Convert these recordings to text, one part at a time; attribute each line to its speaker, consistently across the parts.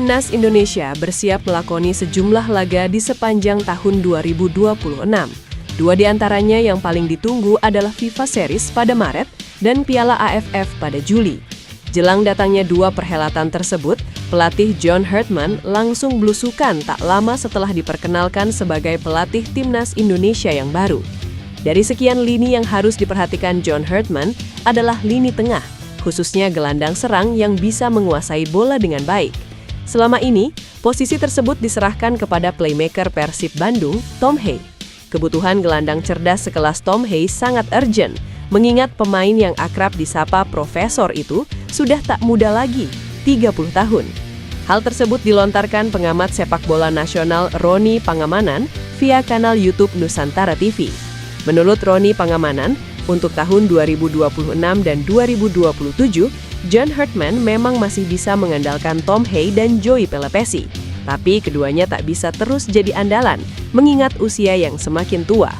Speaker 1: Timnas Indonesia bersiap melakoni sejumlah laga di sepanjang tahun 2026. Dua di antaranya yang paling ditunggu adalah FIFA Series pada Maret dan Piala AFF pada Juli. Jelang datangnya dua perhelatan tersebut, pelatih John Hartman langsung blusukan tak lama setelah diperkenalkan sebagai pelatih Timnas Indonesia yang baru. Dari sekian lini yang harus diperhatikan John Hartman adalah lini tengah, khususnya gelandang serang yang bisa menguasai bola dengan baik. Selama ini, posisi tersebut diserahkan kepada playmaker Persib Bandung, Tom Hey. Kebutuhan gelandang cerdas sekelas Tom Hey sangat urgent, mengingat pemain yang akrab disapa Profesor itu sudah tak muda lagi, 30 tahun. Hal tersebut dilontarkan pengamat sepak bola nasional Roni Pangamanan via kanal YouTube Nusantara TV. Menurut Roni Pangamanan, untuk tahun 2026 dan 2027, John Hartman memang masih bisa mengandalkan Tom Hey dan Joey Pelepesi. Tapi keduanya tak bisa terus jadi andalan, mengingat usia yang semakin tua.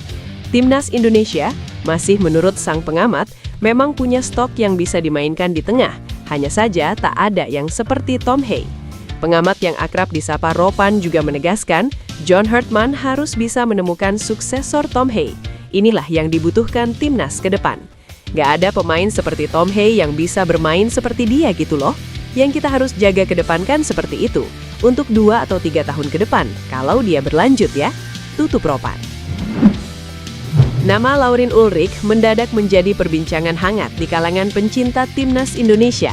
Speaker 1: Timnas Indonesia masih menurut sang pengamat, memang punya stok yang bisa dimainkan di tengah, hanya saja tak ada yang seperti Tom Hey. Pengamat yang akrab disapa Ropan juga menegaskan, John Hartman harus bisa menemukan suksesor Tom Hey. Inilah yang dibutuhkan Timnas ke depan. Gak ada pemain seperti Tom Hey yang bisa bermain seperti dia gitu loh. Yang kita harus jaga ke depan kan seperti itu. Untuk 2 atau 3 tahun ke depan, kalau dia berlanjut ya. Tutup Ropan. Nama Laurin Ulrich mendadak menjadi perbincangan hangat di kalangan pencinta Timnas Indonesia.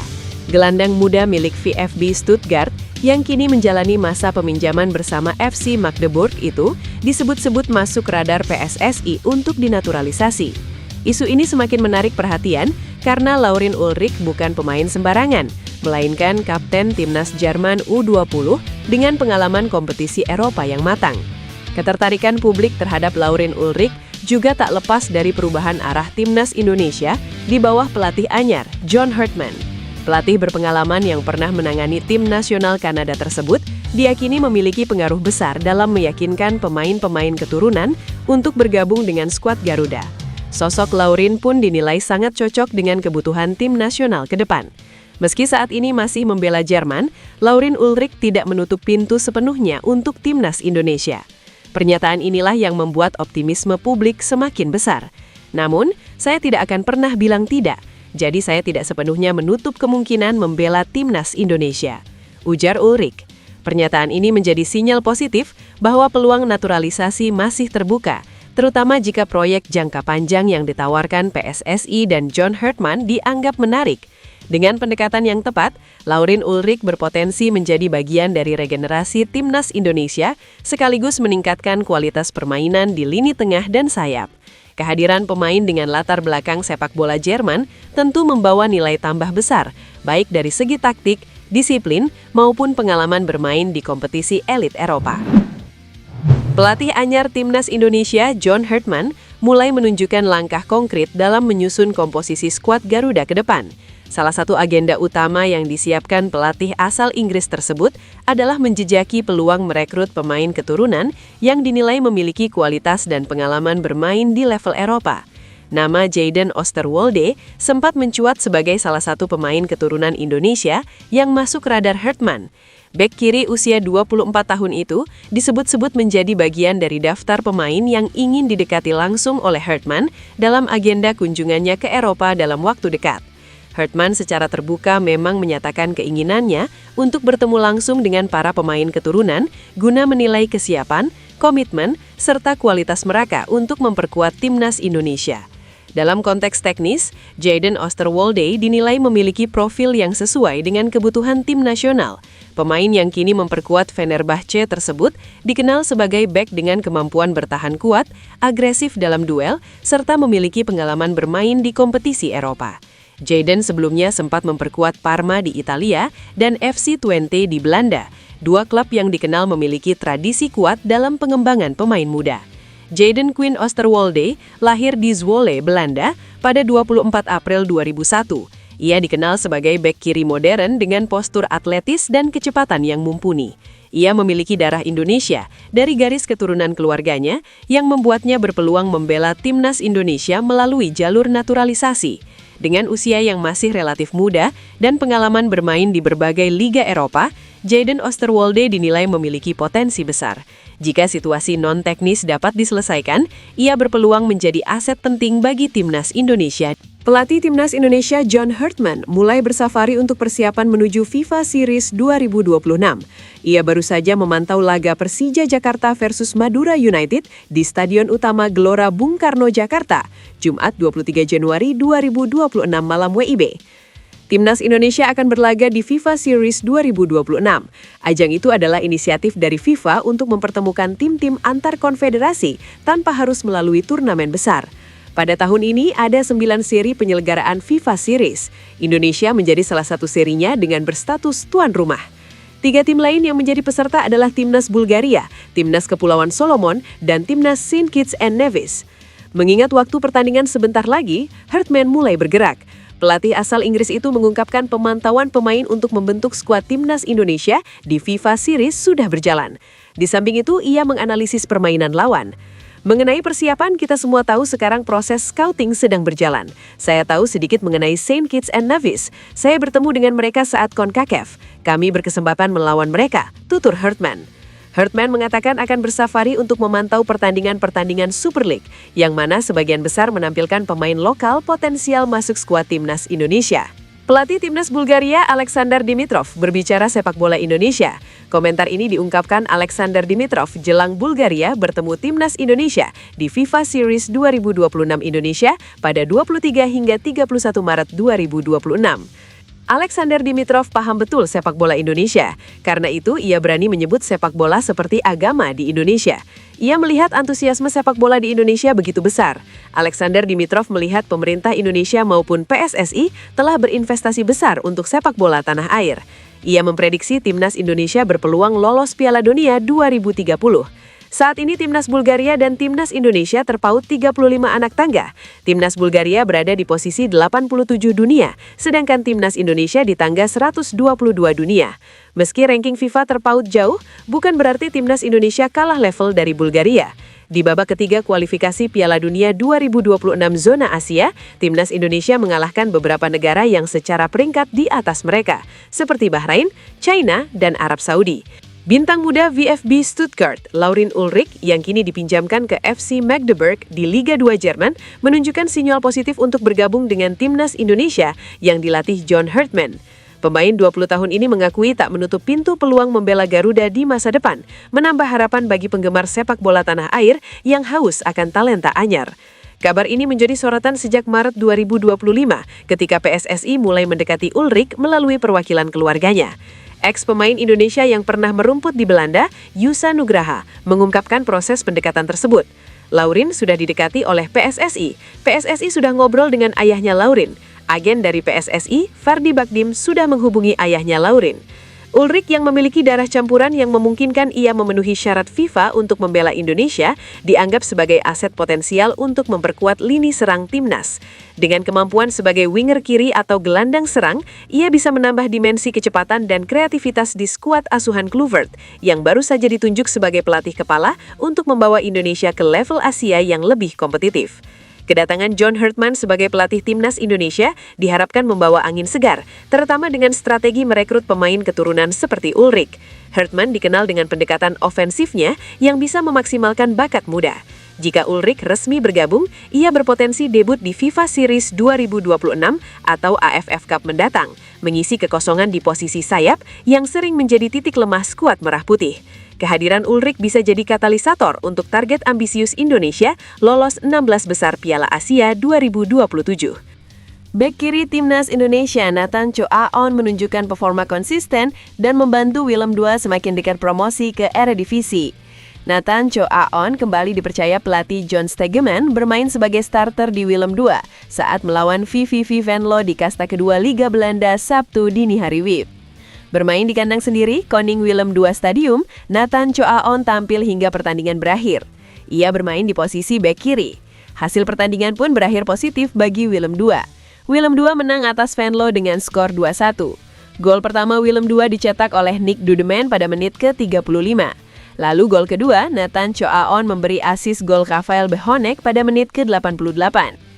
Speaker 1: Gelandang muda milik VfB Stuttgart yang kini menjalani masa peminjaman bersama FC Magdeburg itu disebut-sebut masuk radar PSSI untuk dinaturalisasi. Isu ini semakin menarik perhatian karena Laurin Ulrich bukan pemain sembarangan, melainkan kapten Timnas Jerman U20 dengan pengalaman kompetisi Eropa yang matang. Ketertarikan publik terhadap Laurin Ulrich juga tak lepas dari perubahan arah Timnas Indonesia di bawah pelatih anyar, John Hartman. Pelatih berpengalaman yang pernah menangani tim nasional Kanada tersebut diyakini memiliki pengaruh besar dalam meyakinkan pemain-pemain keturunan untuk bergabung dengan skuad Garuda. Sosok Laurin pun dinilai sangat cocok dengan kebutuhan tim nasional ke depan. Meski saat ini masih membela Jerman, Laurin Ulrich tidak menutup pintu sepenuhnya untuk Timnas Indonesia. Pernyataan inilah yang membuat optimisme publik semakin besar. Namun, saya tidak akan pernah bilang tidak, jadi saya tidak sepenuhnya menutup kemungkinan membela Timnas Indonesia, ujar Ulrich. Pernyataan ini menjadi sinyal positif bahwa peluang naturalisasi masih terbuka, terutama jika proyek jangka panjang yang ditawarkan PSSI dan John Hartman dianggap menarik. Dengan pendekatan yang tepat, Laurin Ulrich berpotensi menjadi bagian dari regenerasi Timnas Indonesia, sekaligus meningkatkan kualitas permainan di lini tengah dan sayap. Kehadiran pemain dengan latar belakang sepak bola Jerman tentu membawa nilai tambah besar, baik dari segi taktik, disiplin, maupun pengalaman bermain di kompetisi elit Eropa. Pelatih anyar Timnas Indonesia, John Hartman, mulai menunjukkan langkah konkret dalam menyusun komposisi skuad Garuda ke depan. Salah satu agenda utama yang disiapkan pelatih asal Inggris tersebut adalah menjejaki peluang merekrut pemain keturunan yang dinilai memiliki kualitas dan pengalaman bermain di level Eropa. Nama Jadon Oosterwolde sempat mencuat sebagai salah satu pemain keturunan Indonesia yang masuk radar Hartman. Bek kiri usia 24 tahun itu disebut-sebut menjadi bagian dari daftar pemain yang ingin didekati langsung oleh Hartman dalam agenda kunjungannya ke Eropa dalam waktu dekat. Hartman secara terbuka memang menyatakan keinginannya untuk bertemu langsung dengan para pemain keturunan guna menilai kesiapan, komitmen, serta kualitas mereka untuk memperkuat Timnas Indonesia. Dalam konteks teknis, Jadon Oosterwolde dinilai memiliki profil yang sesuai dengan kebutuhan tim nasional. Pemain yang kini memperkuat Fenerbahce tersebut dikenal sebagai bek dengan kemampuan bertahan kuat, agresif dalam duel, serta memiliki pengalaman bermain di kompetisi Eropa. Jadon sebelumnya sempat memperkuat Parma di Italia dan FC Twente di Belanda, dua klub yang dikenal memiliki tradisi kuat dalam pengembangan pemain muda. Jadon Quinn Oosterwolde lahir di Zwolle, Belanda pada 24 April 2001. Ia dikenal sebagai bek kiri modern dengan postur atletis dan kecepatan yang mumpuni. Ia memiliki darah Indonesia dari garis keturunan keluarganya yang membuatnya berpeluang membela Timnas Indonesia melalui jalur naturalisasi. Dengan usia yang masih relatif muda dan pengalaman bermain di berbagai liga Eropa, Jayden Oosterwolde dinilai memiliki potensi besar. Jika situasi non-teknis dapat diselesaikan, ia berpeluang menjadi aset penting bagi timnas Indonesia. Pelatih timnas Indonesia John Hartman mulai bersafari untuk persiapan menuju FIFA Series 2026. Ia baru saja memantau laga Persija Jakarta versus Madura United di Stadion Utama Gelora Bung Karno, Jakarta, Jumat 23 Januari 2026 malam WIB. Timnas Indonesia akan berlaga di FIFA Series 2026. Ajang itu adalah inisiatif dari FIFA untuk mempertemukan tim-tim antar konfederasi tanpa harus melalui turnamen besar. Pada tahun ini ada 9 seri penyelenggaraan FIFA Series. Indonesia menjadi salah satu serinya dengan berstatus tuan rumah. 3 tim lain yang menjadi peserta adalah Timnas Bulgaria, Timnas Kepulauan Solomon, dan Timnas Saint Kitts and Nevis. Mengingat waktu pertandingan sebentar lagi, Hartman mulai bergerak. Pelatih asal Inggris itu mengungkapkan pemantauan pemain untuk membentuk skuad Timnas Indonesia di FIFA Series sudah berjalan. Di samping itu, ia menganalisis permainan lawan. Mengenai persiapan, kita semua tahu sekarang proses scouting sedang berjalan. Saya tahu sedikit mengenai Saint Kitts and Nevis. Saya bertemu dengan mereka saat CONCACAF. Kami berkesempatan melawan mereka, tutur Hartman. Hartman mengatakan akan bersafari untuk memantau pertandingan-pertandingan Super League, yang mana sebagian besar menampilkan pemain lokal potensial masuk skuad timnas Indonesia. Pelatih timnas Bulgaria Alexander Dimitrov berbicara sepak bola Indonesia. Komentar ini diungkapkan Alexander Dimitrov jelang Bulgaria bertemu timnas Indonesia di FIFA Series 2026 Indonesia pada 23 hingga 31 Maret 2026. Alexander Dimitrov paham betul sepak bola Indonesia. Karena itu, ia berani menyebut sepak bola seperti agama di Indonesia. Ia melihat antusiasme sepak bola di Indonesia begitu besar. Alexander Dimitrov melihat pemerintah Indonesia maupun PSSI telah berinvestasi besar untuk sepak bola tanah air. Ia memprediksi timnas Indonesia berpeluang lolos Piala Dunia 2030. Saat ini timnas Bulgaria dan timnas Indonesia terpaut 35 anak tangga. Timnas Bulgaria berada di posisi 87 dunia, sedangkan timnas Indonesia di tangga 122 dunia. Meski ranking FIFA terpaut jauh, bukan berarti timnas Indonesia kalah level dari Bulgaria. Di babak ketiga kualifikasi Piala Dunia 2026 zona Asia, timnas Indonesia mengalahkan beberapa negara yang secara peringkat di atas mereka, seperti Bahrain, China, dan Arab Saudi. Bintang muda VfB Stuttgart, Laurin Ulrich, yang kini dipinjamkan ke FC Magdeburg di Liga 2 Jerman, menunjukkan sinyal positif untuk bergabung dengan timnas Indonesia yang dilatih John Hartman. Pemain 20 tahun ini mengakui tak menutup pintu peluang membela Garuda di masa depan, menambah harapan bagi penggemar sepak bola tanah air yang haus akan talenta anyar. Kabar ini menjadi sorotan sejak Maret 2025 ketika PSSI mulai mendekati Ulrich melalui perwakilan keluarganya. Ex-pemain Indonesia yang pernah merumput di Belanda, Yusa Nugraha, mengungkapkan proses pendekatan tersebut. Laurin sudah didekati oleh PSSI. PSSI sudah ngobrol dengan ayahnya Laurin. Agen dari PSSI, Fardi Bakdim, sudah menghubungi ayahnya Laurin. Ulrich yang memiliki darah campuran yang memungkinkan ia memenuhi syarat FIFA untuk membela Indonesia dianggap sebagai aset potensial untuk memperkuat lini serang timnas. Dengan kemampuan sebagai winger kiri atau gelandang serang, ia bisa menambah dimensi kecepatan dan kreativitas di skuad asuhan Kluivert yang baru saja ditunjuk sebagai pelatih kepala untuk membawa Indonesia ke level Asia yang lebih kompetitif. Kedatangan John Hartman sebagai pelatih timnas Indonesia diharapkan membawa angin segar, terutama dengan strategi merekrut pemain keturunan seperti Ulrich. Hartman dikenal dengan pendekatan ofensifnya yang bisa memaksimalkan bakat muda. Jika Ulrich resmi bergabung, ia berpotensi debut di FIFA Series 2026 atau AFF Cup mendatang, mengisi kekosongan di posisi sayap yang sering menjadi titik lemah skuad Merah Putih. Kehadiran Ulrich bisa jadi katalisator untuk target ambisius Indonesia lolos 16 besar Piala Asia 2027. Bek kiri timnas Indonesia Nathan Chow Aon menunjukkan performa konsisten dan membantu Willem II semakin dekat promosi ke Eredivisie. Nathan Chow Aon kembali dipercaya pelatih John Stegeman bermain sebagai starter di Willem II saat melawan VVV Venlo di kasta kedua Liga Belanda Sabtu dini hari WIB. Bermain di kandang sendiri, Koning Willem II Stadium, Nathan Chow Aon tampil hingga pertandingan berakhir. Ia bermain di posisi bek kiri. Hasil pertandingan pun berakhir positif bagi Willem II. Willem II menang atas Venlo dengan skor 2-1. Gol pertama Willem II dicetak oleh Nick Dudeman pada menit ke-35. Lalu gol kedua, Nathan Chow Aon memberi asis gol Rafael Behonek pada menit ke-88.